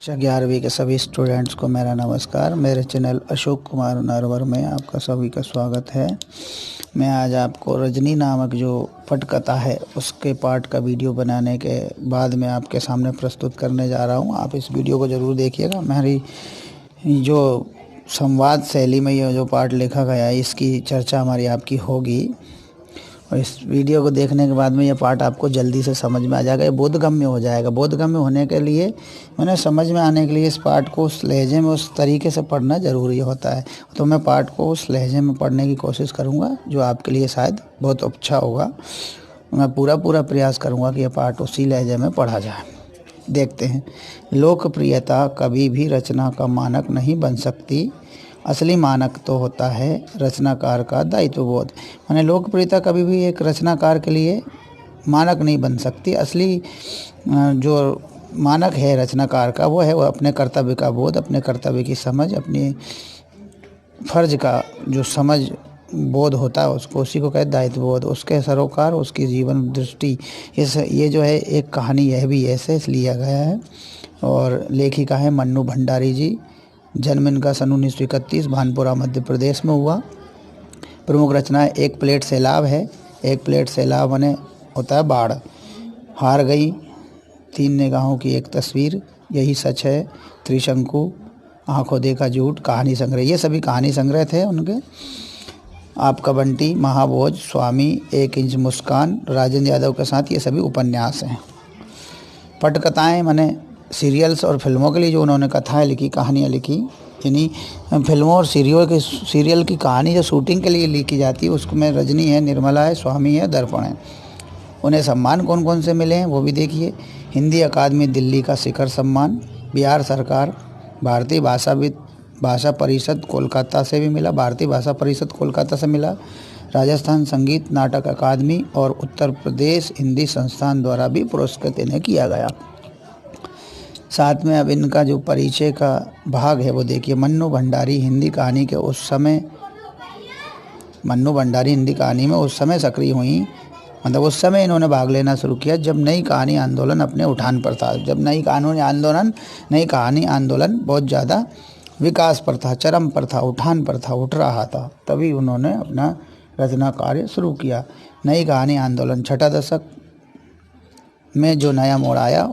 कक्षा 11वीं के सभी स्टूडेंट्स को मेरा नमस्कार। मेरे चैनल अशोक कुमार नरवर में आपका सभी का स्वागत है। मैं आज आपको रजनी नामक जो पटकथा है उसके पार्ट का वीडियो बनाने के बाद मैं आपके सामने प्रस्तुत करने जा रहा हूं। आप इस वीडियो को ज़रूर देखिएगा। मेरी जो संवाद शैली में यह जो पार्ट लिखा गया है इसकी चर्चा हमारी आपकी होगी और इस वीडियो को देखने के बाद में ये पार्ट आपको जल्दी से समझ में आ जाएगा। ये बोधगम्य हो जाएगा। बोधगम्य होने के लिए मैंने समझ में आने के लिए इस पार्ट को उस लहजे में उस तरीके से पढ़ना ज़रूरी होता है। तो मैं पार्ट को उस लहजे में पढ़ने की कोशिश करूँगा जो आपके लिए शायद बहुत अच्छा होगा। मैं पूरा प्रयास करूँगा कि यह पार्ट उसी लहजे में पढ़ा जाए। देखते हैं। लोकप्रियता कभी भी रचना का मानक नहीं बन सकती। असली मानक तो होता है रचनाकार का दायित्वबोध। माने लोकप्रियता कभी भी एक रचनाकार के लिए मानक नहीं बन सकती। असली जो मानक है रचनाकार का वो है अपने कर्तव्य का बोध, अपने कर्तव्य की समझ, अपने फर्ज का जो समझ बोध होता है उसको उसी को कहते दायित्वबोध। उसके सरोकार उसकी जीवन दृष्टि ये जो है एक कहानी यह भी ऐसे लिया गया है और लेखिका है मन्नू भंडारी जी। जन्म इनका सन 1931 भानपुरा मध्य प्रदेश में हुआ। प्रमुख रचना एक प्लेट सैलाब है। एक प्लेट सैलाब माने होता है बाढ़। हार गई, तीन निगाहों की एक तस्वीर, यही सच है, त्रिशंकु, आंखों देखा झूठ, कहानी संग्रह, ये सभी कहानी संग्रह थे उनके। आपका बंटी, महाभोज, स्वामी, एक इंच मुस्कान, राजेंद्र यादव के साथ, ये सभी उपन्यास हैं। पटकथाएँ माने सीरियल्स और फिल्मों के लिए जो उन्होंने कथाएं लिखी, कहानियाँ लिखी, यानी फिल्मों और सीरियल की कहानी जो शूटिंग के लिए लिखी जाती है उसमें रजनी है, निर्मला है, स्वामी है, दर्पण है। उन्हें सम्मान कौन कौन से मिले हैं वो भी देखिए। हिंदी अकादमी दिल्ली का शिखर सम्मान, बिहार सरकार, भारतीय भाषा परिषद कोलकाता से भी मिला, भारतीय भाषा परिषद कोलकाता से मिला, राजस्थान संगीत नाटक अकादमी और उत्तर प्रदेश हिंदी संस्थान द्वारा भी पुरस्कृत इन्हें किया गया। साथ में अब इनका जो परिचय का भाग है वो देखिए। मन्नू भंडारी हिंदी कहानी में उस समय सक्रिय हुई। मतलब उस समय इन्होंने भाग लेना शुरू किया जब नई कहानी आंदोलन अपने उठान पर था। जब नई कहानी आंदोलन बहुत ज़्यादा विकास पर था, चरम पर था, उठान पर था, उठ रहा था, तभी उन्होंने अपना रचना कार्य शुरू किया। नई कहानी आंदोलन छठा दशक में जो नया मोड़ आया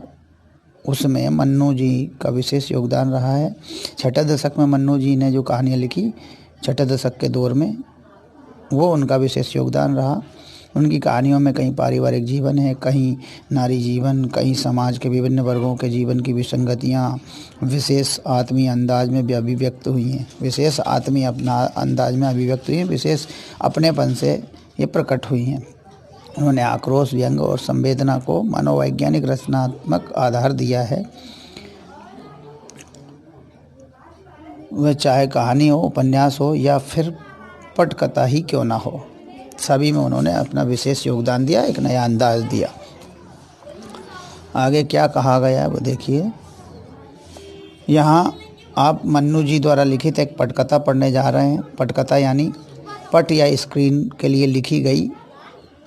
उसमें मन्नू जी का विशेष योगदान रहा है। छठे दशक में मन्नू जी ने जो कहानियाँ लिखी छठे दशक के दौर में वो उनका विशेष योगदान रहा। उनकी कहानियों में कहीं पारिवारिक जीवन है, कहीं नारी जीवन, कहीं समाज के विभिन्न वर्गों के जीवन की विसंगतियाँ विशेष आत्मीय अंदाज में भी अभिव्यक्त हुई हैं। विशेष अपनेपन से ये प्रकट हुई हैं। उन्होंने आक्रोश, व्यंग और संवेदना को मनोवैज्ञानिक रचनात्मक आधार दिया है। वह चाहे कहानी हो, उपन्यास हो या फिर पटकथा ही क्यों ना हो, सभी में उन्होंने अपना विशेष योगदान दिया, एक नया अंदाज दिया। आगे क्या कहा गया है वो देखिए। यहाँ आप मन्नू जी द्वारा लिखित एक पटकथा पढ़ने जा रहे हैं। पटकथा यानी पट या स्क्रीन के लिए लिखी गई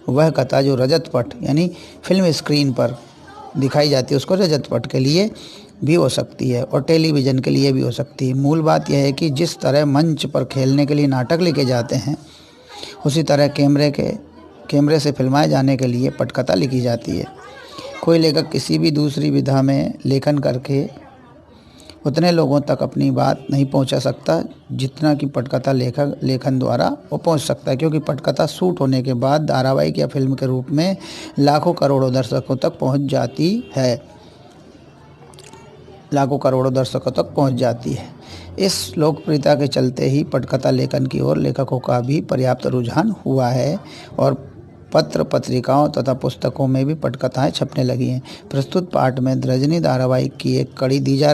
वह कथा जो रजत पट यानी फिल्म स्क्रीन पर दिखाई जाती है, उसको रजत पट के लिए भी हो सकती है और टेलीविज़न के लिए भी हो सकती है। मूल बात यह है कि जिस तरह मंच पर खेलने के लिए नाटक लिखे जाते हैं उसी तरह कैमरे से फिल्माए जाने के लिए पटकथा लिखी जाती है। कोई लेखक किसी भी दूसरी विधा में लेखन करके उतने लोगों तक अपनी बात नहीं पहुंचा सकता जितना कि पटकथा लेखन द्वारा वो पहुंच सकता है, क्योंकि पटकथा शूट होने के बाद धारावाहिक या फिल्म के रूप में लाखों करोड़ों दर्शकों तक पहुंच जाती है। इस लोकप्रियता के चलते ही पटकथा लेखन की ओर लेखकों का भी पर्याप्त रुझान हुआ है और पत्र पत्रिकाओं तथा पुस्तकों में भी पटकथाएं छपने लगी हैं। प्रस्तुत पाठ में रजनी धारावाहिक की एक कड़ी दी जा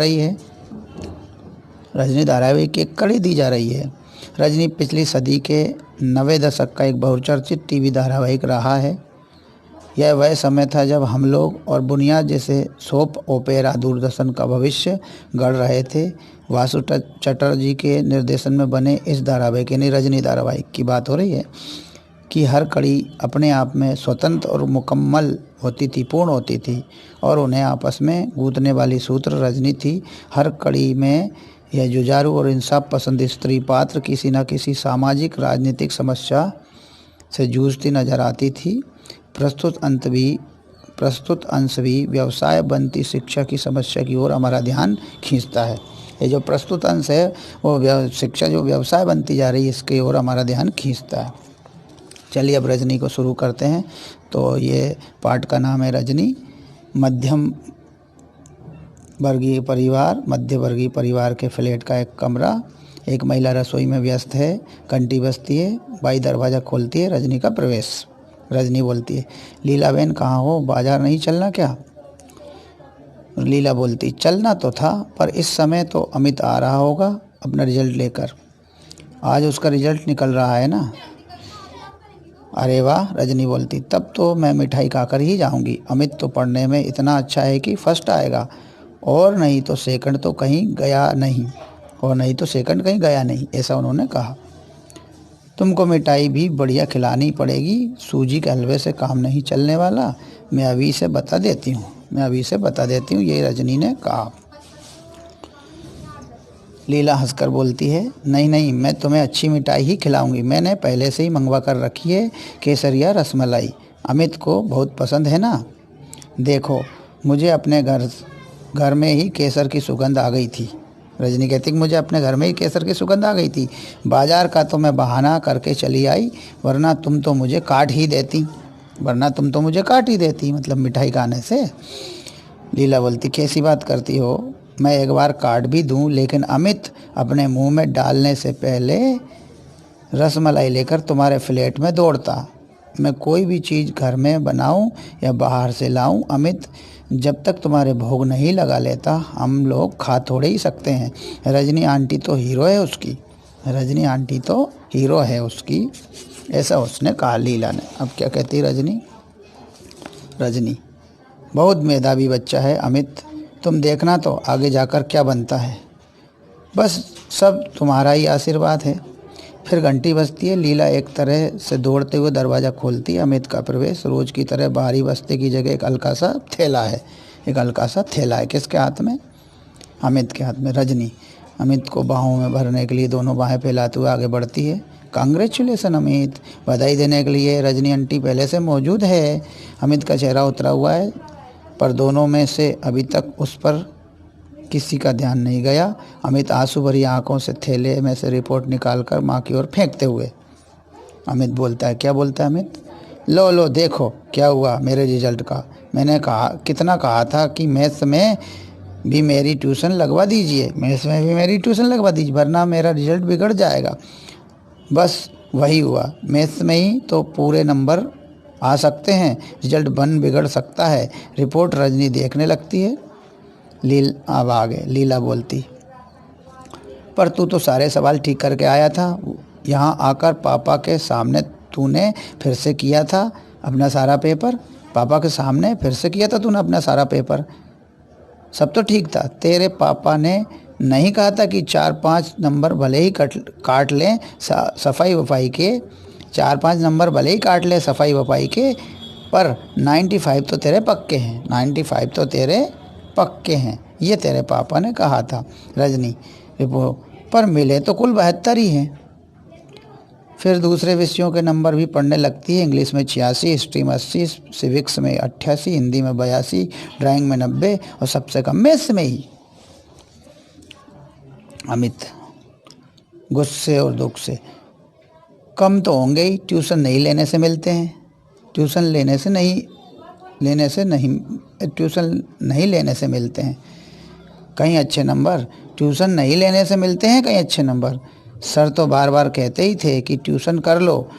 रही है। रजनी पिछली सदी के 90 दशक का एक बहुचर्चित टीवी धारावाहिक रहा है। यह वह समय था जब हम लोग और बुनियाद जैसे सोप ओपेरा दूरदर्शन का भविष्य गढ़ रहे थे। वासु चटर्जी के निर्देशन में बने इस धारावाहिक यानी रजनी धारावाहिक की बात हो रही है। की हर कड़ी अपने आप में स्वतंत्र और मुकम्मल होती थी, पूर्ण होती थी, और उन्हें आपस में गूंथने वाली सूत्र रजनी थी। हर कड़ी में यह जुझारू और इंसाफ पसंद स्त्री पात्र किसी न किसी सामाजिक राजनीतिक समस्या से जूझती नजर आती थी। प्रस्तुत अंश भी व्यवसाय बनती शिक्षा की समस्या की ओर हमारा ध्यान खींचता है। ये जो प्रस्तुत अंश है वो शिक्षा जो व्यवसाय बनती जा रही है इसकी ओर हमारा ध्यान खींचता है। चलिए अब रजनी को शुरू करते हैं। तो ये पाठ का नाम है रजनी। मध्य वर्गीय परिवार के फ्लैट का एक कमरा। एक महिला रसोई में व्यस्त है, घंटी बजती है, बाई दरवाज़ा खोलती है, रजनी का प्रवेश। रजनी बोलती है, लीला बहन कहाँ हो, बाजार नहीं चलना क्या? लीला बोलती, चलना तो था पर इस समय तो अमित आ रहा होगा अपना रिजल्ट लेकर। आज उसका रिजल्ट निकल रहा है ना? अरे वाह, रजनी बोलती, तब तो मैं मिठाई खाकर ही जाऊंगी। अमित तो पढ़ने में इतना अच्छा है कि फर्स्ट आएगा, और नहीं तो सेकंड कहीं गया नहीं, ऐसा उन्होंने कहा। तुमको मिठाई भी बढ़िया खिलानी पड़ेगी, सूजी के हलवे से काम नहीं चलने वाला। मैं अभी से बता देती हूँ, ये रजनी ने कहा। लीला हंसकर बोलती है, नहीं, मैं तुम्हें अच्छी मिठाई ही खिलाऊंगी। मैंने पहले से ही मंगवा कर रखी है, केसरिया रसमलाई। अमित को बहुत पसंद है ना। देखो, मुझे अपने घर में ही केसर की सुगंध आ गई थी। रजनी कहती कि मुझे अपने घर में ही केसर की सुगंध आ गई थी। बाजार का तो मैं बहाना करके चली आई, वरना तुम तो मुझे काट ही देती, मतलब मिठाई खाने से। लीला बोलती, कैसी बात करती हो, मैं एक बार काट भी दूं, लेकिन अमित अपने मुंह में डालने से पहले रसमलाई लेकर तुम्हारे फ्लैट में दौड़ता। मैं कोई भी चीज़ घर में बनाऊं या बाहर से लाऊं, अमित जब तक तुम्हारे भोग नहीं लगा लेता हम लोग खा थोड़े ही सकते हैं। रजनी आंटी तो हीरो है उसकी, ऐसा उसने कहा लीला ने। अब क्या कहती रजनी, बहुत मेधावी बच्चा है अमित, तुम देखना तो आगे जाकर क्या बनता है। बस सब तुम्हारा ही आशीर्वाद है। फिर घंटी बजती है। लीला एक तरह से दौड़ते हुए दरवाज़ा खोलती है। अमित का प्रवेश। रोज की तरह बाहरी बस्ते की जगह एक हल्का सा थैला है। किसके हाथ में? अमित के हाथ में। रजनी अमित को बाहों में भरने के लिए दोनों बाहें फैलाते हुए आगे बढ़ती है। कांग्रेचुलेसन अमित, बधाई देने के लिए रजनी आंटी पहले से मौजूद है। अमित का चेहरा उतरा हुआ है, पर दोनों में से अभी तक उस पर किसी का ध्यान नहीं गया। अमित आंसू भरी आंखों से थैले में से रिपोर्ट निकालकर माँ की ओर फेंकते हुए अमित बोलता है, क्या बोलता है अमित? लो देखो क्या हुआ मेरे रिजल्ट का। मैंने कहा था कि मैथ्स में भी मेरी ट्यूशन लगवा दीजिए, वरना मेरा रिजल्ट बिगड़ जाएगा। बस वही हुआ, मैथ्स में ही तो पूरे नंबर आ सकते हैं, रिजल्ट बिगड़ सकता है। रिपोर्ट रजनी देखने लगती है। लीला बोलती, पर तू तो सारे सवाल ठीक करके आया था। यहाँ आकर पापा के सामने तूने फिर से किया था अपना सारा पेपर। सब तो ठीक था। तेरे पापा ने नहीं कहा था कि 4-5 नंबर भले ही काट लें सफाई वफाई के, पर 95 तो तेरे पक्के हैं, ये तेरे पापा ने कहा था। रजनी, पर मिले तो कुल 72 ही हैं। फिर दूसरे विषयों के नंबर भी पढ़ने लगती है। इंग्लिश में 86, हिस्ट्री में 80, सिविक्स में 88, हिंदी में 82, ड्राइंग में 90 और सबसे कम मैथ्स में ही। अमित गुस्से और दुख से, कम तो होंगे ही, ट्यूशन नहीं लेने से मिलते हैं, ट्यूशन नहीं लेने से मिलते हैं कहीं अच्छे नंबर। सर तो बार बार कहते ही थे कि ट्यूशन कर लो,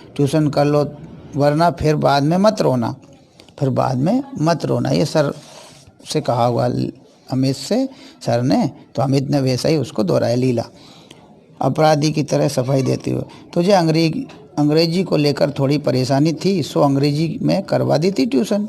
वरना फिर बाद में मत रोना। ये सर से कहा हुआ अमित से सर ने, तो अमित ने वैसा ही उसको दोहराया। लीला अपराधी की तरह सफाई देती हुई, तुझे अंग्रेजी को लेकर थोड़ी परेशानी थी, सो अंग्रेजी में करवा दी थी ट्यूशन।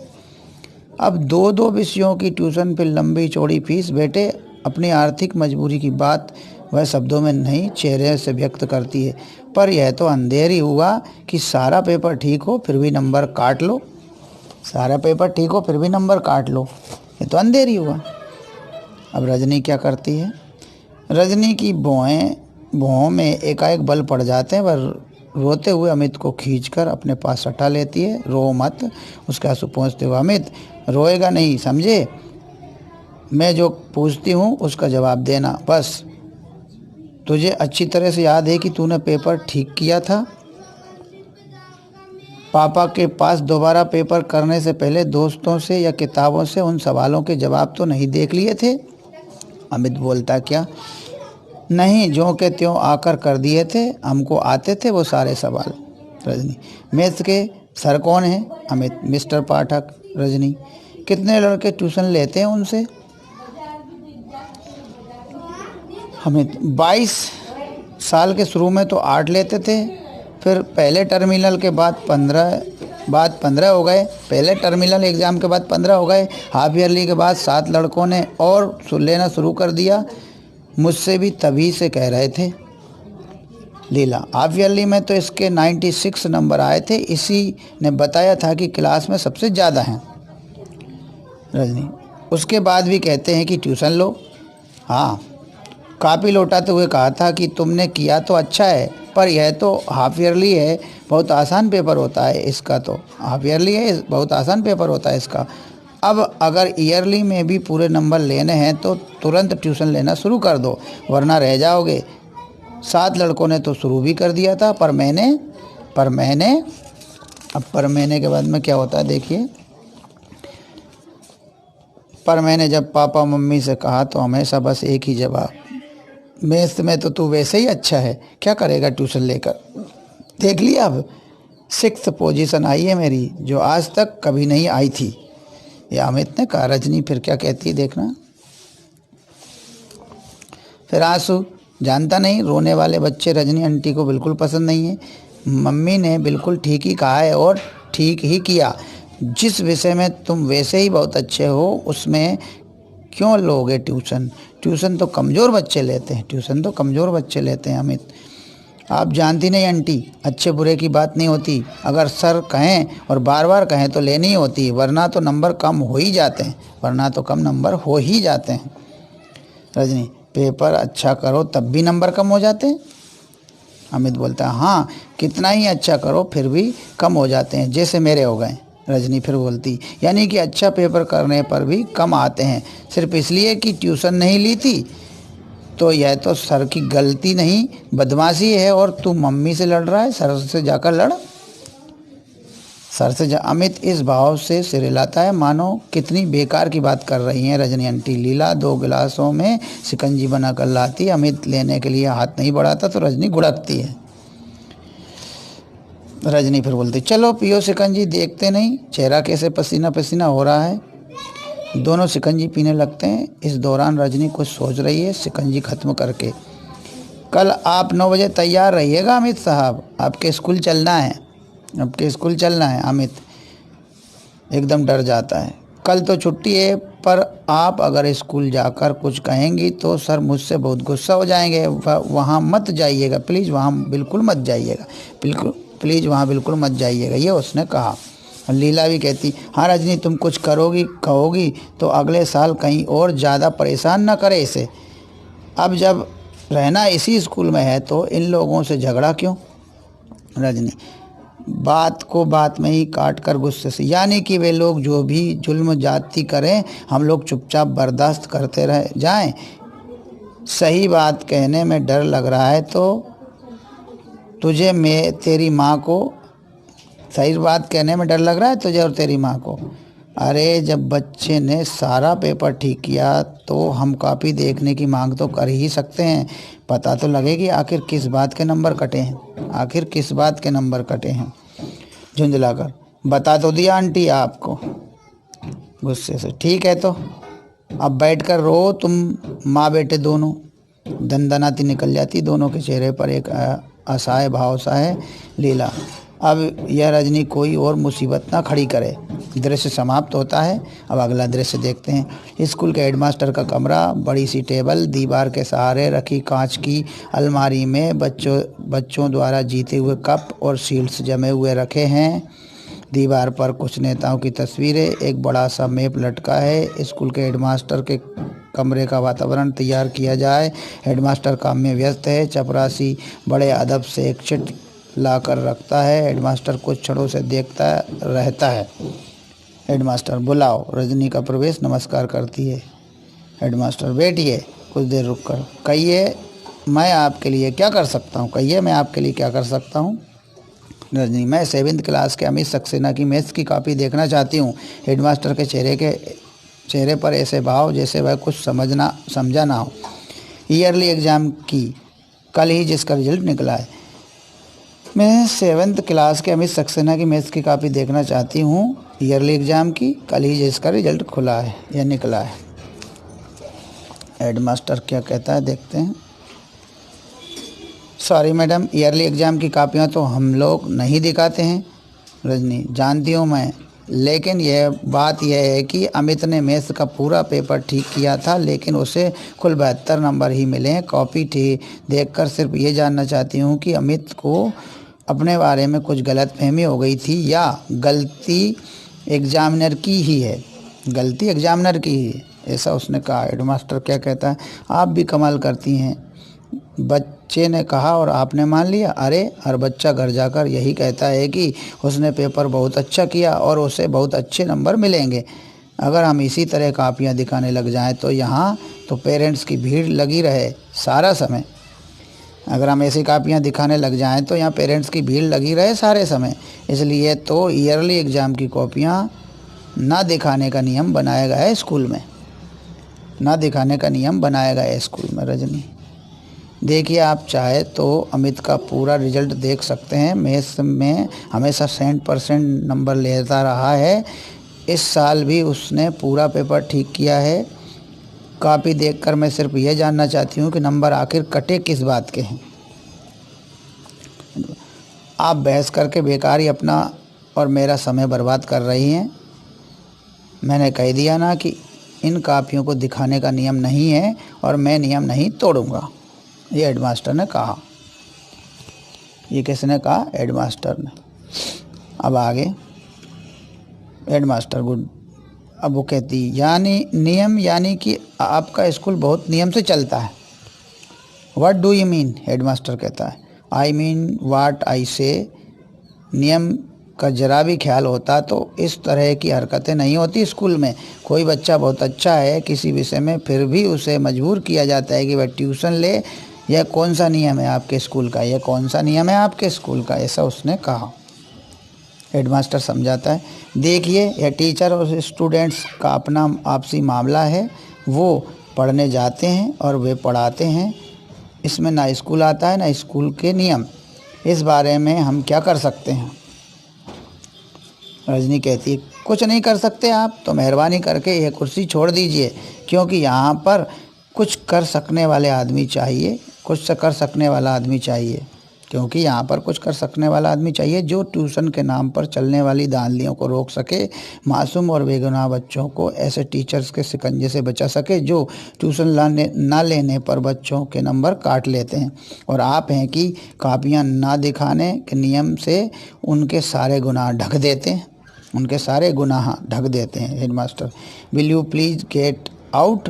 अब 2 विषयों की ट्यूशन, फिर लंबी चौड़ी फीस। बेटे, अपनी आर्थिक मजबूरी की बात वह शब्दों में नहीं चेहरे से व्यक्त करती है। पर यह तो अंधेर ही हुआ कि सारा पेपर ठीक हो फिर भी नंबर काट लो। सारा पेपर ठीक हो फिर भी नंबर काट लो, ये तो अंधेर ही हुआ। अब रजनी क्या करती है? रजनी की भौहों में एकाएक बल पड़ जाते हैं। वह रोते हुए अमित को खींचकर अपने पास सटा लेती है। रो मत, उसके आंसू पोंछते हुए, अमित रोएगा नहीं, समझे? मैं जो पूछती हूँ उसका जवाब देना बस। तुझे अच्छी तरह से याद है कि तूने पेपर ठीक किया था? पापा के पास दोबारा पेपर करने से पहले दोस्तों से या किताबों से उन सवालों के जवाब तो नहीं देख लिए थे? अमित बोलता, क्या नहीं, जो के त्यों आकर कर दिए थे, हमको आते थे वो सारे सवाल। रजनी, मैथ्स के सर कौन है? अमित, मिस्टर पाठक। रजनी, कितने लड़के ट्यूशन लेते हैं उनसे? अमित, 22 साल के शुरू में तो 8 लेते थे, फिर पहले टर्मिनल के बाद 15 हो गए। पहले टर्मिनल एग्ज़ाम के बाद 15 हो गए। हाफ ईयरली के बाद 7 लड़कों ने और लेना शुरू कर दिया। मुझसे भी तभी से कह रहे थे। लीला, हाफ ईयरली में तो इसके 96 नंबर आए थे, इसी ने बताया था कि क्लास में सबसे ज़्यादा हैं। रजनी, उसके बाद भी कहते हैं कि ट्यूशन लो। हाँ, कापी लौटाते हुए कहा था कि तुमने किया तो अच्छा है, पर यह तो हाफ ईयरली है, बहुत आसान पेपर होता है इसका। तो हाफ ईयरली है, बहुत आसान पेपर होता है इसका। अब अगर ईयरली में भी पूरे नंबर लेने हैं तो तुरंत ट्यूशन लेना शुरू कर दो, वरना रह जाओगे। 7 लड़कों ने तो शुरू भी कर दिया था, पर मैंने अब पर मैंने के बाद में क्या होता है देखिए। पर मैंने जब पापा मम्मी से कहा तो हमेशा बस एक ही जवाब, मैथ्स में तो तू वैसे ही अच्छा है, क्या करेगा ट्यूशन लेकर। देख लिया, अब 6th पोजीशन आई है मेरी, जो आज तक कभी नहीं आई थी, ये अमित ने कहा। रजनी फिर क्या कहती है देखना। फिर आंसू, जानता नहीं, रोने वाले बच्चे रजनी आंटी को बिल्कुल पसंद नहीं है। मम्मी ने बिल्कुल ठीक ही कहा है और ठीक ही किया। जिस विषय में तुम वैसे ही बहुत अच्छे हो उसमें क्यों लोगे ट्यूशन? ट्यूशन तो कमज़ोर बच्चे लेते हैं। अमित, आप जानती नहीं आंटी, अच्छे बुरे की बात नहीं होती। अगर सर कहें और बार बार कहें तो लेनी ही होती, वरना तो नंबर कम हो ही जाते हैं। रजनी, पेपर अच्छा करो तब भी नंबर कम हो जाते हैं? अमित बोलता है, हाँ, कितना ही अच्छा करो फिर भी कम हो जाते हैं, जैसे मेरे हो गए। रजनी फिर बोलती, यानी कि अच्छा पेपर करने पर भी कम आते हैं, सिर्फ इसलिए कि ट्यूशन नहीं ली थी? तो यह तो सर की गलती नहीं, बदमाशी है। और तू मम्मी से लड़ रहा है, सर से जाकर लड़। अमित इस भाव से सिर हिलाता है मानो कितनी बेकार की बात कर रही हैं रजनी आंटी। लीला 2 गिलासों में शिकंजी बनाकर लाती। अमित लेने के लिए हाथ नहीं बढ़ाता तो रजनी गुड़कती है। रजनी फिर बोलती, चलो पियो शिकंजी, देखते नहीं चेहरा कैसे पसीना पसीना हो रहा है। दोनों शिकंजी पीने लगते हैं। इस दौरान रजनी कुछ सोच रही है। शिकंजी खत्म करके, कल आप 9 बजे तैयार रहिएगा अमित साहब, आपके स्कूल चलना है। अमित एकदम डर जाता है। कल तो छुट्टी है, पर आप अगर स्कूल जाकर कुछ कहेंगी तो सर मुझसे बहुत गुस्सा हो जाएंगे। वहाँ मत जाइएगा प्लीज़, वहाँ बिल्कुल मत जाइएगा, ये उसने कहा। लीला भी कहती, हाँ रजनी, तुम कुछ कहोगी तो अगले साल कहीं और ज़्यादा परेशान न करे इसे। अब जब रहना इसी स्कूल में है तो इन लोगों से झगड़ा क्यों? रजनी बात को बात में ही काट कर गुस्से से, यानी कि वे लोग जो भी जुल्म जाती करें हम लोग चुपचाप बर्दाश्त करते रह जाएं। सही बात कहने में डर लग रहा है तो तुझे और तेरी माँ को। अरे जब बच्चे ने सारा पेपर ठीक किया तो हम कॉपी देखने की मांग तो कर ही सकते हैं। पता तो लगे कि आखिर किस बात के नंबर कटे हैं। झुंझलाकर, बता तो दिया आंटी आपको। गुस्से से, ठीक है तो अब बैठकर रो तुम माँ बेटे दोनों। दंदनाती निकल जाती। दोनों के चेहरे पर एक असहाय भाव सा है। लीला, अब यह रजनी कोई और मुसीबत ना खड़ी करे। दृश्य समाप्त होता है। अब अगला दृश्य देखते हैं। स्कूल के हेडमास्टर का कमरा, बड़ी सी टेबल, दीवार के सहारे रखी कांच की अलमारी में बच्चों द्वारा जीते हुए कप और शील्ड्स जमे हुए रखे हैं। दीवार पर कुछ नेताओं की तस्वीरें, एक बड़ा सा मैप लटका है। स्कूल के हेडमास्टर के कमरे का वातावरण तैयार किया जाए। हेडमास्टर काम में व्यस्त है। चपरासी बड़े अदब से एक चिट ला कर रखता है। हेडमास्टर कुछ क्षणों से देखता रहता है। हेडमास्टर, बुलाओ। रजनी का प्रवेश, नमस्कार करती है। हेडमास्टर, बैठिए, कुछ देर रुक कर। कहिए, मैं आपके लिए क्या कर सकता हूँ? कहिए, मैं आपके लिए क्या कर सकता हूँ? रजनी, मैं 7th क्लास के अमित सक्सेना की मैथ्स की कॉपी देखना चाहती हूँ। हेडमास्टर के चेहरे पर ऐसे भाव जैसे वह कुछ समझा ना हो। ईयरली एग्ज़ाम की कल ही जिसका रिजल्ट निकला है। मैं 7th क्लास के अमित सक्सेना की मैथ्स की कॉपी देखना चाहती हूँ। ईयरली एग्ज़ाम की कल ही जिसका रिजल्ट खुला है या निकला है। हेडमास्टर क्या कहता है, देखते हैं। सॉरी मैडम, ईयरली एग्ज़ाम की कापियाँ तो हम लोग नहीं दिखाते हैं। रजनी, जानती हूँ मैं, लेकिन बात यह है कि अमित ने मैथ्स का पूरा पेपर ठीक किया था, लेकिन उसे कुल 72 नंबर ही मिले हैं। कॉपी देखकर सिर्फ ये जानना चाहती हूँ कि अमित को अपने बारे में कुछ गलतफहमी हो गई थी या गलती एग्जामिनर की ही है। गलती एग्जामिनर की ही है, ऐसा उसने कहा। हेडमास्टर क्या कहता है, आप भी कमाल करती हैं। बच्चे ने कहा और आपने मान लिया। अरे, हर बच्चा घर जाकर यही कहता है कि उसने पेपर बहुत अच्छा किया और उसे बहुत अच्छे नंबर मिलेंगे। अगर हम इसी तरह कापियाँ दिखाने लग जाएं तो यहाँ तो पेरेंट्स की भीड़ लगी रहे सारा समय। अगर हम ऐसी कापियाँ दिखाने लग जाएं तो यहाँ पेरेंट्स की भीड़ लगी रहे सारे समय। इसलिए तो ईयरली एग्ज़ाम की कॉपियाँ ना दिखाने का नियम बनाया गया है स्कूल में। ना दिखाने का नियम बनाया गया है स्कूल में। रजनी, देखिए, आप चाहे तो अमित का पूरा रिजल्ट देख सकते हैं। मैथ्स में हमेशा 100% नंबर लेता रहा है। इस साल भी उसने पूरा पेपर ठीक किया है। कॉपी देखकर मैं सिर्फ यह जानना चाहती हूँ कि नंबर आखिर कटे किस बात के हैं। आप बहस करके बेकार ही अपना और मेरा समय बर्बाद कर रही हैं। मैंने कह दिया ना कि इन कापियों को दिखाने का नियम नहीं है और मैं नियम नहीं तोड़ूंगा, ये हेडमास्टर ने कहा। ये किसने कहा? हेडमास्टर ने। अब आगे हेडमास्टर, गुड। अब वो कहती, यानी नियम, यानी कि आपका स्कूल बहुत नियम से चलता है। What do you mean? Headmaster कहता है, आई मीन व्हाट आई से। नियम का जरा भी ख्याल होता तो इस तरह की हरकतें नहीं होती स्कूल में। कोई बच्चा बहुत अच्छा है किसी विषय में, फिर भी उसे मजबूर किया जाता है कि वह ट्यूशन ले। यह कौन सा नियम है आपके स्कूल का? यह कौन सा नियम है आपके स्कूल का? ऐसा उसने कहा। हेडमास्टर समझाता है, देखिए, यह टीचर और स्टूडेंट्स का अपना आपसी मामला है। वो पढ़ने जाते हैं और वे पढ़ाते हैं। इसमें ना स्कूल आता है ना स्कूल के नियम। इस बारे में हम क्या कर सकते हैं? रजनी कहती है, कुछ नहीं कर सकते आप तो मेहरबानी करके यह कुर्सी छोड़ दीजिए, क्योंकि यहाँ पर कुछ कर सकने वाले आदमी चाहिए। क्योंकि यहाँ पर कुछ कर सकने वाला आदमी चाहिए जो ट्यूशन के नाम पर चलने वाली धांधलियों को रोक सके, मासूम और बेगुनाह बच्चों को ऐसे टीचर्स के शिकंजे से बचा सके जो ट्यूशन ना लेने पर बच्चों के नंबर काट लेते हैं। और आप हैं कि कापियाँ ना दिखाने के नियम से उनके सारे गुनाह ढक देते हैं। Headmaster, will you please get out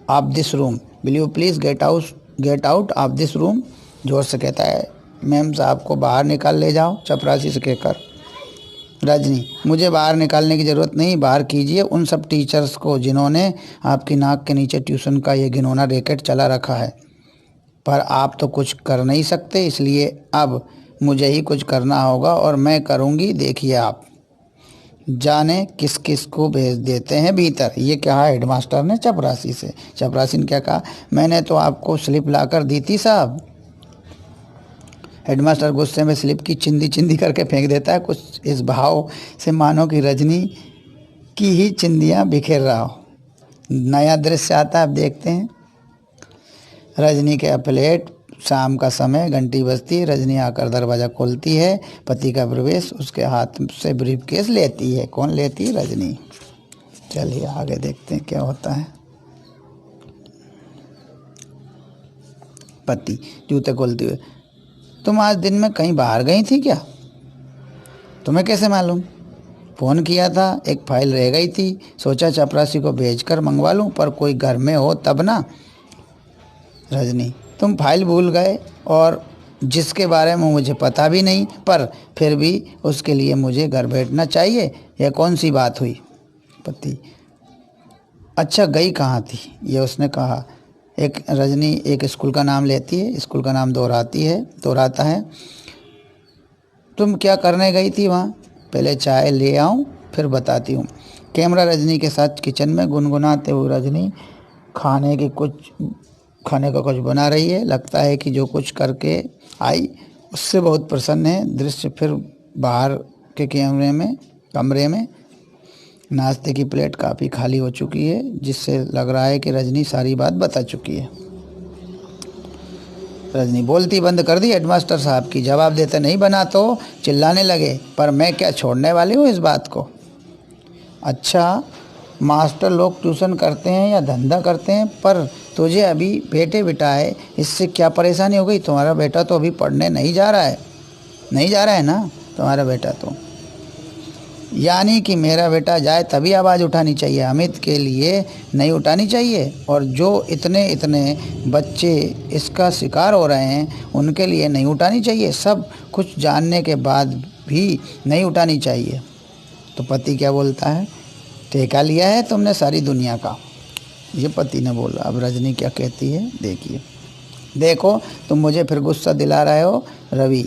of this room? Get out of this room, जोर से कहता है। मैम साहब को बाहर निकाल ले जाओ, चपरासी से कहकर। रजनी, मुझे बाहर निकालने की ज़रूरत नहीं, बाहर कीजिए उन सब टीचर्स को जिन्होंने आपकी नाक के नीचे ट्यूशन का ये घिनौना रैकेट चला रखा है। पर आप तो कुछ कर नहीं सकते, इसलिए अब मुझे ही कुछ करना होगा और मैं करूँगी। देखिए, आप जाने किस किस को भेज देते हैं भीतर। ये कहा हेडमास्टर ने चपरासी से। चपरासी ने क्या कहा? मैंने तो आपको स्लिप लाकर दी थी साहब। हेडमास्टर गुस्से में स्लिप की चिंदी करके फेंक देता है, कुछ इस भाव से मानो कि रजनी की ही चिंदियाँ बिखेर रहा हो। नया दृश्य आता है, अब देखते हैं। रजनी के प्लेट शाम का समय, घंटी बजती है, रजनी आकर दरवाज़ा खोलती है। पति का प्रवेश, उसके हाथ से ब्रीफकेस लेती है। कौन लेती है? रजनी। चलिए आगे देखते हैं क्या होता है। पति जूते खोलते हुए, तुम आज दिन में कहीं बाहर गई थी क्या? तुम्हें कैसे मालूम? फ़ोन किया था, एक फाइल रह गई थी, सोचा चपरासी को भेजकर मंगवा लूं, पर कोई घर में हो तब ना। रजनी, तुम फाइल भूल गए, और जिसके बारे में मुझे पता भी नहीं, पर फिर भी उसके लिए मुझे घर बैठना चाहिए। यह कौन सी बात हुई? पति, अच्छा गई कहाँ थी? ये उसने कहा। रजनी एक स्कूल का नाम लेती है, स्कूल का नाम दोहराता है। तुम क्या करने गई थी वहाँ? पहले चाय ले आऊँ फिर बताती हूँ। कैमरा रजनी के साथ किचन में, गुनगुनाते हुए रजनी खाने का कुछ बना रही है। लगता है कि जो कुछ करके आई उससे बहुत प्रसन्न है। दृश्य फिर बाहर के कमरे में नाश्ते की प्लेट काफ़ी खाली हो चुकी है, जिससे लग रहा है कि रजनी सारी बात बता चुकी है। रजनी बोलती बंद कर दी हेडमास्टर साहब की। जवाब देते नहीं बना तो चिल्लाने लगे, पर मैं क्या छोड़ने वाली हूँ इस बात को। अच्छा, मास्टर लोग ट्यूशन करते हैं या धंधा करते हैं, पर तुझे अभी बेटे बिठाए, इससे क्या परेशानी हो गई? तुम्हारा बेटा तो अभी पढ़ने नहीं जा रहा है ना तुम्हारा बेटा तो। यानी कि मेरा बेटा जाए तभी आवाज़ उठानी चाहिए, अमित के लिए नहीं उठानी चाहिए। और जो इतने इतने बच्चे इसका शिकार हो रहे हैं उनके लिए नहीं उठानी चाहिए, सब कुछ जानने के बाद भी नहीं उठानी चाहिए। तो पति क्या बोलता है? ठेका लिया है तुमने सारी दुनिया का, ये पति ने बोला। अब रजनी क्या कहती है देखिए। देखो तुम मुझे फिर गुस्सा दिला रहे हो रवि,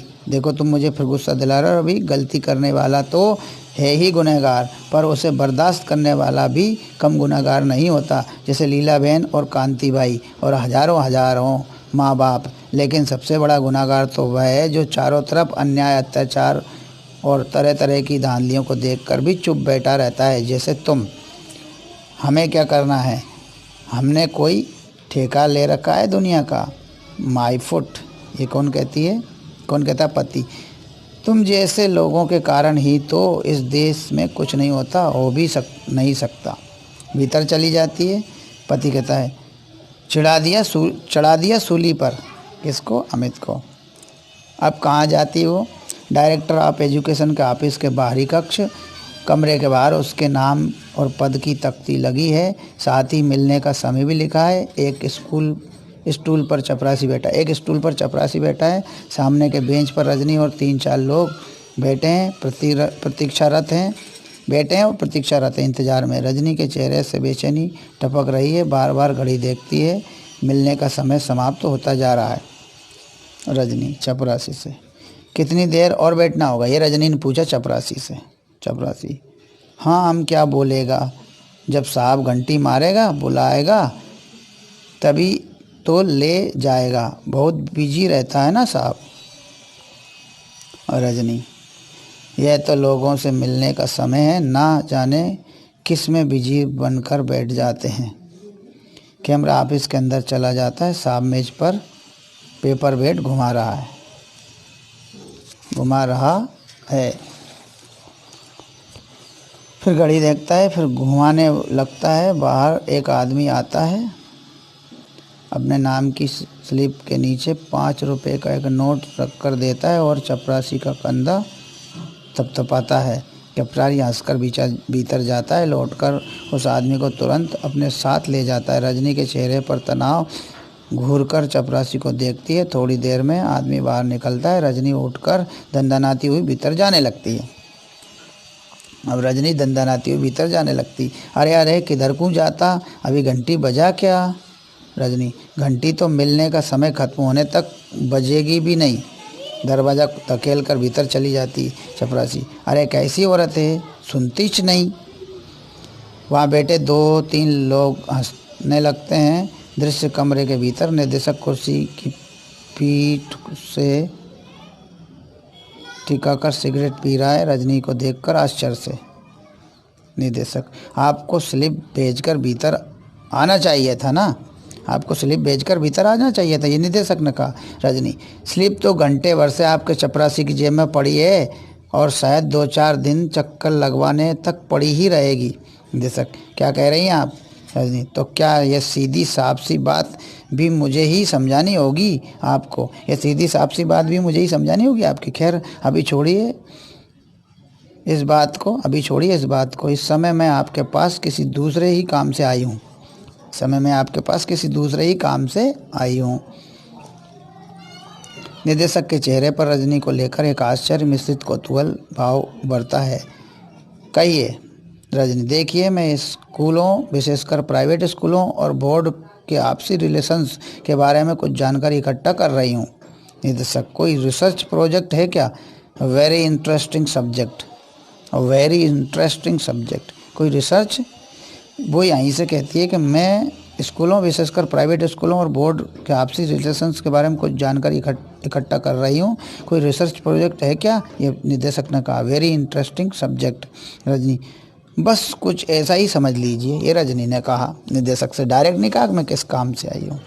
गलती करने वाला तो है ही गुनहगार, पर उसे बर्दाश्त करने वाला भी कम गुनहगार नहीं होता। जैसे लीला बहन और कांति बाई और हजारों माँ बाप। लेकिन सबसे बड़ा गुनहगार तो वह है जो चारों तरफ अन्याय, अत्याचार और तरह तरह की धांधलियों को देखकर भी चुप बैठा रहता है, जैसे तुम। हमें क्या करना है? हमने कोई ठेका ले रखा है दुनिया का? My foot. ये कौन कहता है? पति। तुम जैसे लोगों के कारण ही तो इस देश में कुछ नहीं होता, हो भी नहीं सकता। भीतर चली जाती है। पति कहता है, चढ़ा दिया सूली पर। किसको? अमित को। अब कहाँ जाती हो? डायरेक्टर ऑफ एजुकेशन के ऑफिस के बाहरी कक्ष। कमरे के बाहर उसके नाम और पद की तख्ती लगी है, साथ ही मिलने का समय भी लिखा है। एक स्टूल पर चपरासी बैठा है। सामने के बेंच पर रजनी और 3-4 लोग बैठे हैं, प्रतीक्षारत हैं इंतजार में। रजनी के चेहरे से बेचैनी टपक रही है, बार बार घड़ी देखती है। मिलने का समय समाप्त होता जा रहा है। रजनी चपरासी से, कितनी देर और बैठना होगा? ये रजनी ने पूछा चपरासी से। चपरासी, हाँ हम क्या बोलेगा, जब साहब घंटी मारेगा बुलाएगा तभी तो ले जाएगा, बहुत बिजी रहता है ना साहब। और रजनी, यह तो लोगों से मिलने का समय है, ना जाने किस में बिजी बनकर बैठ जाते हैं। कैमरा ऑफिस के अंदर चला जाता है। साहब मेज पर पेपर वेट घुमा रहा है। फिर घड़ी देखता है, फिर घुमाने लगता है। बाहर एक आदमी आता है, अपने नाम की स्लिप के नीचे 5 रुपए का एक नोट रख कर देता है और चपरासी का कंधा थपथपाता है। चपरासी हंसकर भीतर जाता है, लौटकर उस आदमी को तुरंत अपने साथ ले जाता है। रजनी के चेहरे पर तनाव घूरकर चपरासी को देखती है। थोड़ी देर में आदमी बाहर निकलता है। रजनी उठकर दंदनाती हुई भीतर जाने लगती। अरे किधर को जाता? अभी घंटी बजा क्या? रजनी, घंटी तो मिलने का समय खत्म होने तक बजेगी भी नहीं। दरवाज़ा धकेल कर भीतर चली जाती। चपरासी, अरे कैसी औरत है, सुनतीच नहीं। वहाँ बैठे 2-3 लोग हंसने लगते हैं। दृश्य कमरे के भीतर। निर्देशक कुर्सी की पीठ से टिकाकर सिगरेट पी रहा है। रजनी को देखकर आश्चर्य से। निर्देशक, आपको स्लिप भेजकर भीतर आना चाहिए था ना? आपको स्लिप भेजकर भीतर आ जाना चाहिए था, ये निदेशक ने कहा। रजनी, स्लिप तो घंटे भर से आपके चपरासी की जेब में पड़ी है और शायद 2-4 दिन चक्कर लगवाने तक पड़ी ही रहेगी। निदेशक, क्या कह रही हैं आप? रजनी, तो क्या यह सीधी साफ सी बात भी मुझे ही समझानी होगी आपको? ये सीधी साफ सी बात भी मुझे ही समझानी होगी आपकी? खैर अभी छोड़िए इस बात को। इस समय मैं आपके पास किसी दूसरे ही काम से आई हूँ। निदेशक के चेहरे पर रजनी को लेकर एक आश्चर्य मिश्रित कौतूहल भाव बढ़ता है। कहिए रजनी। देखिए, मैं स्कूलों, विशेषकर प्राइवेट स्कूलों और बोर्ड के आपसी रिलेशंस के बारे में कुछ जानकारी इकट्ठा कर रही हूँ। निदेशक, कोई रिसर्च प्रोजेक्ट है क्या? Very interesting subject. कोई रिसर्च? वो यहीं से कहती है कि मैं स्कूलों, विशेषकर प्राइवेट स्कूलों और बोर्ड के आपसी रिलेशंस के बारे में कुछ जानकारी इकट्ठा कर रही हूँ। कोई रिसर्च प्रोजेक्ट है क्या? ये निदेशक ने कहा। Very interesting subject. रजनी, बस कुछ ऐसा ही समझ लीजिए, ये रजनी ने कहा। निदेशक से डायरेक्ट नहीं कहा कि मैं किस काम से आई हूँ।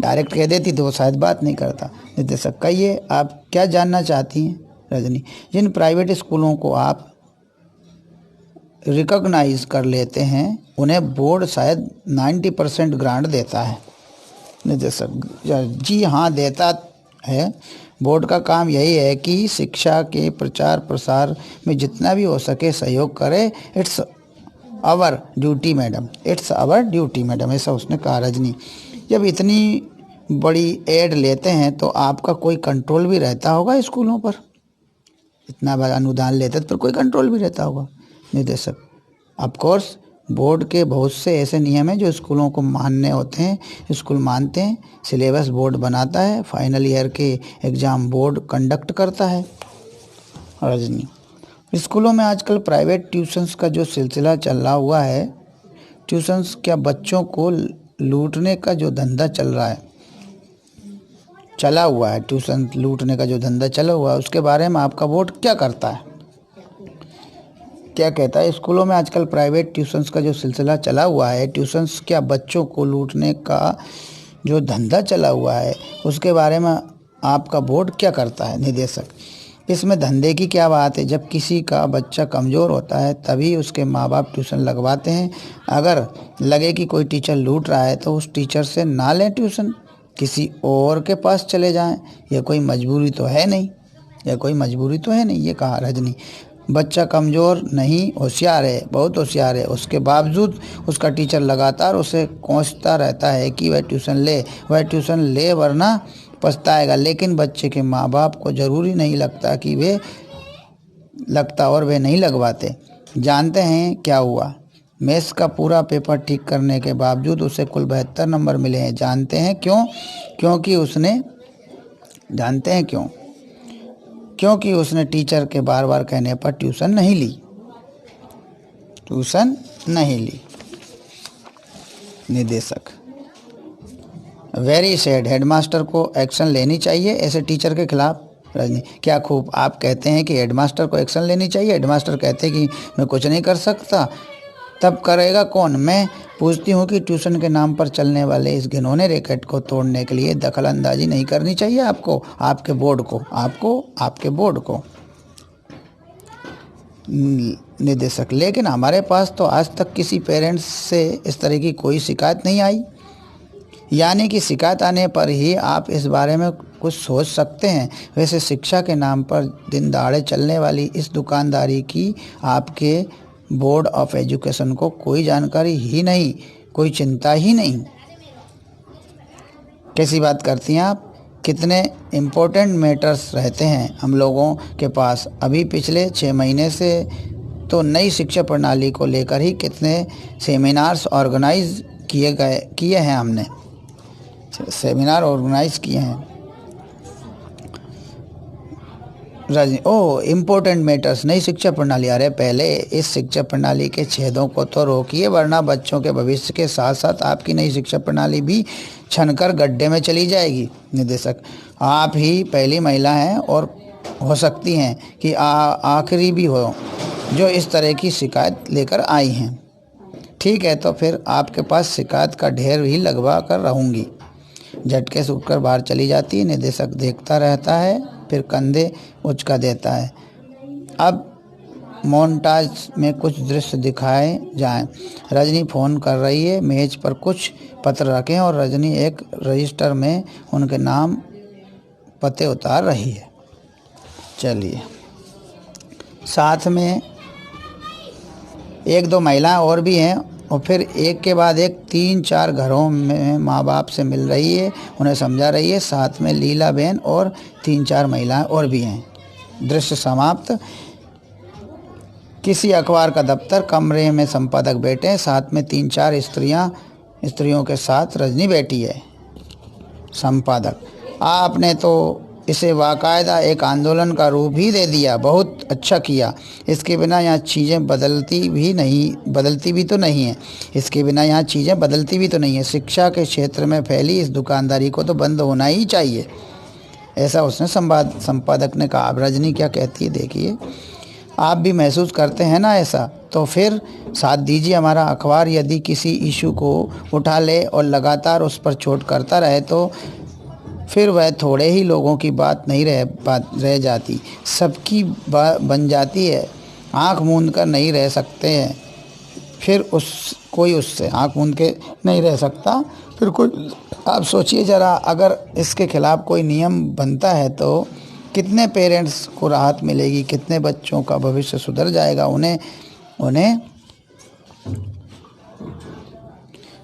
डायरेक्ट कह देती तो वो शायद बात नहीं करता। निदेशक, कहिए आप क्या जानना चाहती हैं? रजनी, जिन प्राइवेट स्कूलों को आप रिकॉग्नाइज कर लेते हैं उन्हें बोर्ड शायद 90% ग्रांट देता है। निदेशक, जी हाँ, देता है। बोर्ड का काम यही है कि शिक्षा के प्रचार प्रसार में जितना भी हो सके सहयोग करे। इट्स आवर ड्यूटी मैडम, ऐसा उसने कहा। रजनी, जब इतनी बड़ी एड लेते हैं तो आपका कोई कंट्रोल भी रहता होगा स्कूलों पर? इतना बड़ा अनुदान लेते तो कोई कंट्रोल भी रहता होगा। निदेशक, ऑफ कोर्स, बोर्ड के बहुत से ऐसे नियम हैं जो स्कूलों को मानने होते हैं। स्कूल मानते हैं। सिलेबस बोर्ड बनाता है। फाइनल ईयर के एग्ज़ाम बोर्ड कंडक्ट करता है। रजनी, स्कूलों में आजकल प्राइवेट ट्यूशन्स का जो सिलसिला चला हुआ है, क्या बच्चों को लूटने का जो धंधा चला हुआ है, उसके बारे में आपका बोर्ड क्या करता है? क्या कहता है? स्कूलों में आजकल प्राइवेट ट्यूशन्स का जो सिलसिला चला हुआ है, क्या बच्चों को लूटने का जो धंधा चला हुआ है, उसके बारे में आपका बोर्ड क्या करता है? निदेशक, इसमें धंधे की क्या बात है? जब किसी का बच्चा कमज़ोर होता है तभी उसके माँ बाप ट्यूशन लगवाते हैं। अगर लगे कि कोई टीचर लूट रहा है तो उस टीचर से ना लें ट्यूशन, किसी और के पास चले जाएं। यह कोई मजबूरी तो है नहीं, ये कहा। रजनी, बच्चा कमज़ोर नहीं, होशियार है, बहुत होशियार है। उसके बावजूद उसका टीचर लगातार उसे कोसता रहता है कि वह ट्यूशन ले वरना पछताएगा। लेकिन बच्चे के माँ बाप को ज़रूरी नहीं लगता और वे नहीं लगवाते। जानते हैं क्या हुआ? मैथ्स का पूरा पेपर ठीक करने के बावजूद उसे कुल 72 नंबर मिले हैं। जानते हैं क्यों? क्योंकि उसने टीचर के बार बार कहने पर ट्यूशन नहीं ली। निदेशक, वेरी सैड। हेडमास्टर को एक्शन लेनी चाहिए ऐसे टीचर के खिलाफ। रजनी, क्या खूब, आप कहते हैं कि हेडमास्टर को एक्शन लेनी चाहिए। हेडमास्टर कहते हैं कि मैं कुछ नहीं कर सकता, तब करेगा कौन? मैं पूछती हूँ कि ट्यूशन के नाम पर चलने वाले इस घिनौने रैकेट को तोड़ने के लिए दखलंदाजी नहीं करनी चाहिए आपके बोर्ड को। निदेशक, लेकिन हमारे पास तो आज तक किसी पेरेंट्स से इस तरह की कोई शिकायत नहीं आई। यानी कि शिकायत आने पर ही आप इस बारे में कुछ सोच सकते हैं। वैसे शिक्षा के नाम पर दिन दहाड़े चलने वाली इस दुकानदारी की आपके बोर्ड ऑफ एजुकेशन को कोई जानकारी ही नहीं, कोई चिंता ही नहीं। कैसी बात करती हैं आप? कितने इम्पोर्टेंट मैटर्स रहते हैं हम लोगों के पास। अभी पिछले 6 महीने से तो नई शिक्षा प्रणाली को लेकर ही कितने सेमिनार्स ऑर्गेनाइज किए हैं हमने। इम्पोर्टेंट मैटर्स, नई शिक्षा प्रणाली। अरे पहले इस शिक्षा प्रणाली के छेदों को तो रोकिए, वरना बच्चों के भविष्य के साथ साथ आपकी नई शिक्षा प्रणाली भी छनकर गड्ढे में चली जाएगी। निदेशक, आप ही पहली महिला हैं और हो सकती हैं कि आखिरी भी हो जो इस तरह की शिकायत लेकर आई हैं। ठीक है, तो फिर आपके पास शिकायत का ढेर ही लगवा कर रहूँगी। झटके से उठकर बाहर चली जाती है। निदेशक देखता रहता है, फिर कंधे उचका देता है। अब मोन्टाज में कुछ दृश्य दिखाए जाएं। रजनी फ़ोन कर रही है, मेज पर कुछ पत्र रखे और रजनी एक रजिस्टर में उनके नाम पते उतार रही है। चलिए, साथ में एक दो महिलाएं और भी हैं और फिर एक के बाद एक 3-4 घरों में माँ बाप से मिल रही है, उन्हें समझा रही है। साथ में लीला बहन और 3-4 महिलाएं और भी हैं। दृश्य समाप्त। किसी अखबार का दफ्तर, कमरे में संपादक बैठे हैं, साथ में 3-4 स्त्रियों के साथ रजनी बैठी है। संपादक: आपने तो इसे बाकायदा एक आंदोलन का रूप ही दे दिया। बहुत अच्छा किया। इसके बिना यहाँ चीज़ें बदलती भी तो नहीं है। इसके बिना यहाँ चीज़ें बदलती भी तो नहीं है। शिक्षा के क्षेत्र में फैली इस दुकानदारी को तो बंद होना ही चाहिए, ऐसा उसने संपादक ने कहा। अब रजनी क्या कहती है देखिए। आप भी महसूस करते हैं ना ऐसा? तो फिर साथ दीजिए। हमारा अखबार यदि किसी इशू को उठा ले और लगातार उस पर चोट करता रहे तो फिर वह थोड़े ही लोगों की बात नहीं रह जाती, सबकी बन जाती है। आँख मूंद कर नहीं रह सकते हैं, फिर कोई उससे आँख मूंद के नहीं रह सकता, फिर कोई। आप सोचिए ज़रा, अगर इसके खिलाफ़ कोई नियम बनता है तो कितने पेरेंट्स को राहत मिलेगी, कितने बच्चों का भविष्य सुधर जाएगा। उन्हें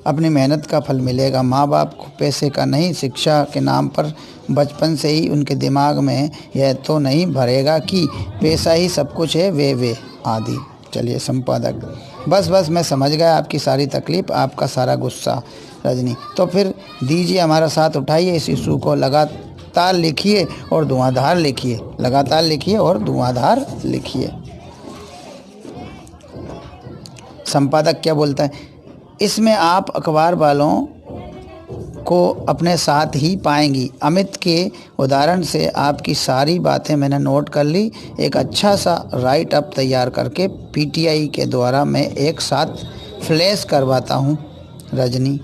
अपनी मेहनत का फल मिलेगा। माँ बाप को पैसे का नहीं, शिक्षा के नाम पर बचपन से ही उनके दिमाग में यह तो नहीं भरेगा कि पैसा ही सब कुछ है, वे आदि। चलिए, संपादक: बस मैं समझ गया आपकी सारी तकलीफ़, आपका सारा गुस्सा। रजनी: तो फिर दीजिए, हमारा साथ उठाइए। इस इशू को लगातार लिखिए और धुआंधार लिखिए। लगातार लिखिए और धुआंधार लिखिए। संपादक क्या बोलता है? इसमें आप अखबार वालों को अपने साथ ही पाएंगी। अमित के उदाहरण से आपकी सारी बातें मैंने नोट कर ली। एक अच्छा सा राइट अप तैयार करके पीटीआई के द्वारा मैं एक साथ फ्लैश करवाता हूँ। रजनी: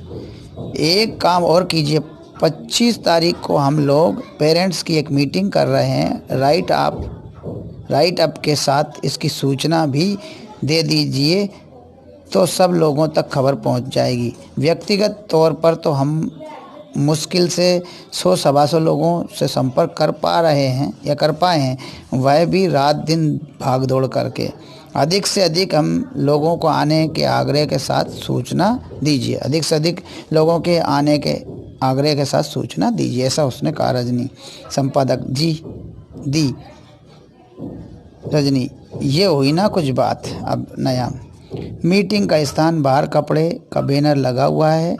एक काम और कीजिए, 25 तारीख को हम लोग पेरेंट्स की एक मीटिंग कर रहे हैं। राइट अप के साथ इसकी सूचना भी दे दीजिए तो सब लोगों तक खबर पहुंच जाएगी। व्यक्तिगत तौर पर तो हम मुश्किल से 100-125 लोगों से संपर्क कर पाए हैं, वह भी रात दिन भाग दौड़ करके। अधिक से अधिक हम लोगों को आने के आग्रह के साथ सूचना दीजिए। अधिक से अधिक लोगों के आने के आग्रह के साथ सूचना दीजिए, ऐसा उसने कहा। रजनी: संपादक: जी दी। रजनी: ये हुई ना कुछ बात। अब नया। मीटिंग का स्थान बाहर कपड़े का बैनर लगा हुआ है।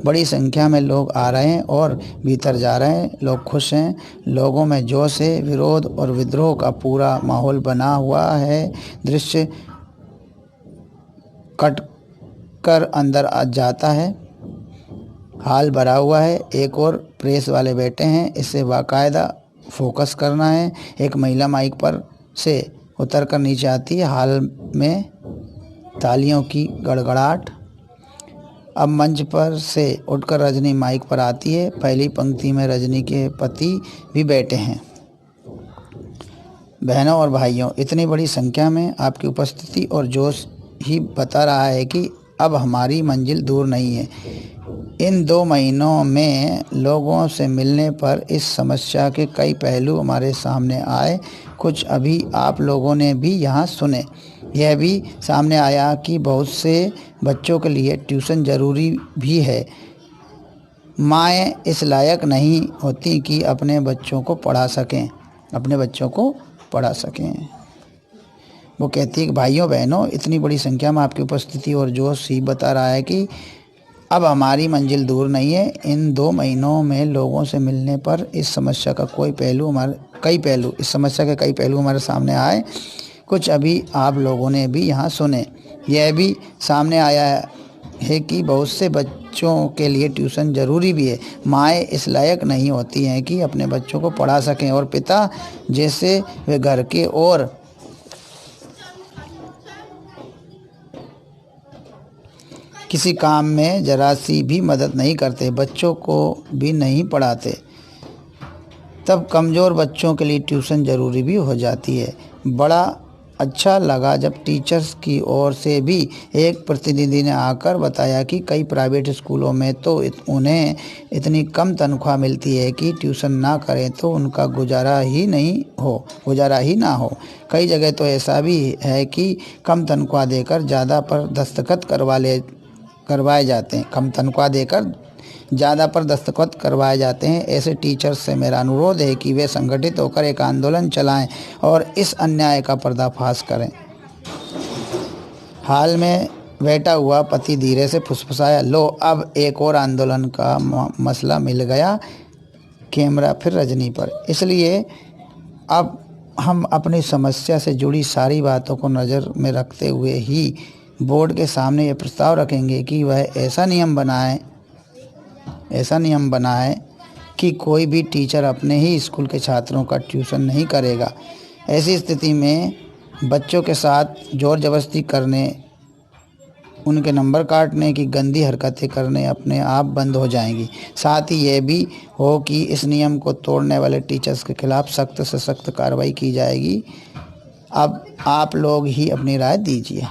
बड़ी संख्या में लोग आ रहे हैं और भीतर जा रहे हैं। लोग खुश हैं, लोगों में जोश है। विरोध और विद्रोह का पूरा माहौल बना हुआ है। दृश्य कट कर अंदर आ जाता है। हाल भरा हुआ है। एक और प्रेस वाले बैठे हैं, इसे बाकायदा फोकस करना है। एक महिला माइक पर से उतरकर नीचे आती है। हाल में तालियों की गड़गड़ाहट। अब मंच पर से उठकर रजनी माइक पर आती है। पहली पंक्ति में रजनी के पति भी बैठे हैं। बहनों और भाइयों, इतनी बड़ी संख्या में आपकी उपस्थिति और जोश ही बता रहा है कि अब हमारी मंजिल दूर नहीं है। इन 2 महीनों में लोगों से मिलने पर इस समस्या के कई पहलू हमारे सामने आए। कुछ अभी आप लोगों ने भी यहाँ सुने। यह भी सामने आया कि बहुत से बच्चों के लिए ट्यूशन ज़रूरी भी है। माएँ इस लायक नहीं होती कि अपने बच्चों को पढ़ा सकें। वो कहती है कि भाइयों बहनों, इतनी बड़ी संख्या में आपकी उपस्थिति और जोश ही बता रहा है कि अब हमारी मंजिल दूर नहीं है। इन 2 महीनों में लोगों से मिलने पर इस समस्या के कई पहलू हमारे सामने आए। कुछ अभी आप लोगों ने भी यहाँ सुने। यह भी सामने आया है कि बहुत से बच्चों के लिए ट्यूशन ज़रूरी भी है। माएँ इस लायक नहीं होती हैं कि अपने बच्चों को पढ़ा सकें और पिता जैसे वे घर के किसी काम में जरा सी भी मदद नहीं करते, बच्चों को भी नहीं पढ़ाते। तब कमज़ोर बच्चों के लिए ट्यूशन ज़रूरी भी हो जाती है। बड़ा अच्छा लगा जब टीचर्स की ओर से भी एक प्रतिनिधि ने आकर बताया कि कई प्राइवेट स्कूलों में तो उन्हें इतनी कम तनख्वाह मिलती है कि ट्यूशन ना करें तो उनका गुजारा ही ना हो। कई जगह तो ऐसा भी है कि कम तनख्वाह देकर ज़्यादा पर दस्तखत करवाए जाते हैं। ऐसे टीचर्स से मेरा अनुरोध है कि वे संगठित होकर एक आंदोलन चलाएं और इस अन्याय का पर्दाफाश करें। हाल में बैठा हुआ पति धीरे से फुसफुसाया, लो अब एक और आंदोलन का मसला मिल गया। कैमरा फिर रजनी पर। इसलिए अब हम अपनी समस्या से जुड़ी सारी बातों को नज़र में रखते हुए ही बोर्ड के सामने ये प्रस्ताव रखेंगे कि वह ऐसा नियम बनाए कि कोई भी टीचर अपने ही स्कूल के छात्रों का ट्यूशन नहीं करेगा। ऐसी स्थिति में बच्चों के साथ ज़ोर ज़बरदस्ती करने, उनके नंबर काटने की गंदी हरकतें करने अपने आप बंद हो जाएंगी। साथ ही ये भी हो कि इस नियम को तोड़ने वाले टीचर्स के खिलाफ सख्त से सख्त कार्रवाई की जाएगी। अब आप लोग ही अपनी राय दीजिए।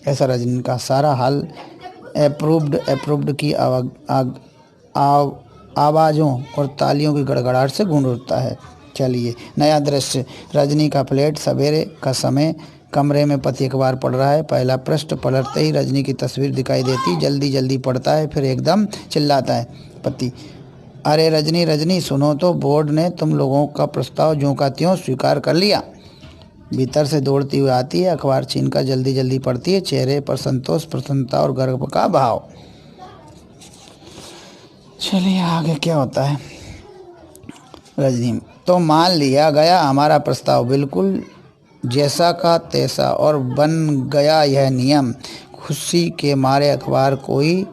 ऐसा रजनी का सारा हाल अप्रूव्ड की आवाज़ों और तालियों की गड़गड़ाहट से गूंज उठता है। चलिए नया दृश्य। रजनी का प्लेट, सवेरे का समय, कमरे में पति अखबार पढ़ रहा है। पहला पृष्ठ पलटते ही रजनी की तस्वीर दिखाई देती। जल्दी जल्दी पढ़ता है, फिर एकदम चिल्लाता है, पति, अरे रजनी सुनो तो, बोर्ड ने तुम लोगों का प्रस्ताव ज्यों का त्यों स्वीकार कर लिया। भीतर से दौड़ती हुई आती है, अखबार छीनकर जल्दी जल्दी पढ़ती है, चेहरे पर संतोष, प्रसन्नता और गर्व का भाव। चलिए आगे क्या होता है। रजनी, तो मान लिया गया हमारा प्रस्ताव, बिल्कुल जैसा का तैसा, और बन गया यह नियम। खुशी के मारे अखबार कोई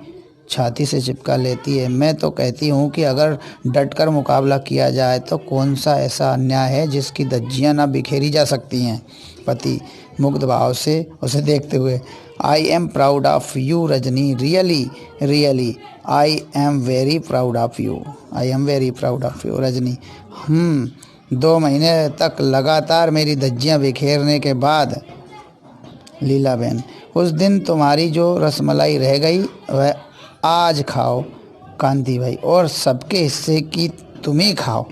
छाती से चिपका लेती है। मैं तो कहती हूँ कि अगर डटकर मुकाबला किया जाए तो कौन सा ऐसा अन्याय है जिसकी धज्जियाँ ना बिखेरी जा सकती हैं। पति मुग्ध भाव से उसे देखते हुए, I am proud of you Rajni, really I am very proud of you Rajni. 2 महीने तक लगातार मेरी धज्जियाँ बिखेरने के बाद लीला बहन, उस दिन तुम्हारी जो रसमलाई रह गई वह आज खाओ कांति भाई, और सबके हिस्से की तुम ही खाओ।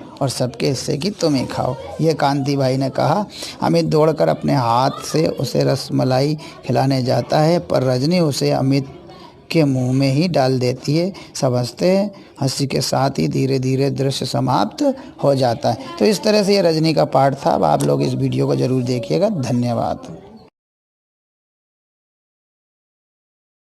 ये कांति भाई ने कहा। अमित दौड़कर अपने हाथ से उसे रसमलाई खिलाने जाता है, पर रजनी उसे अमित के मुंह में ही डाल देती है। सब हंसते हैं। हंसी के साथ ही धीरे धीरे दृश्य समाप्त हो जाता है। तो इस तरह से ये रजनी का पार्ट था। अब आप लोग इस वीडियो को ज़रूर देखिएगा। धन्यवाद।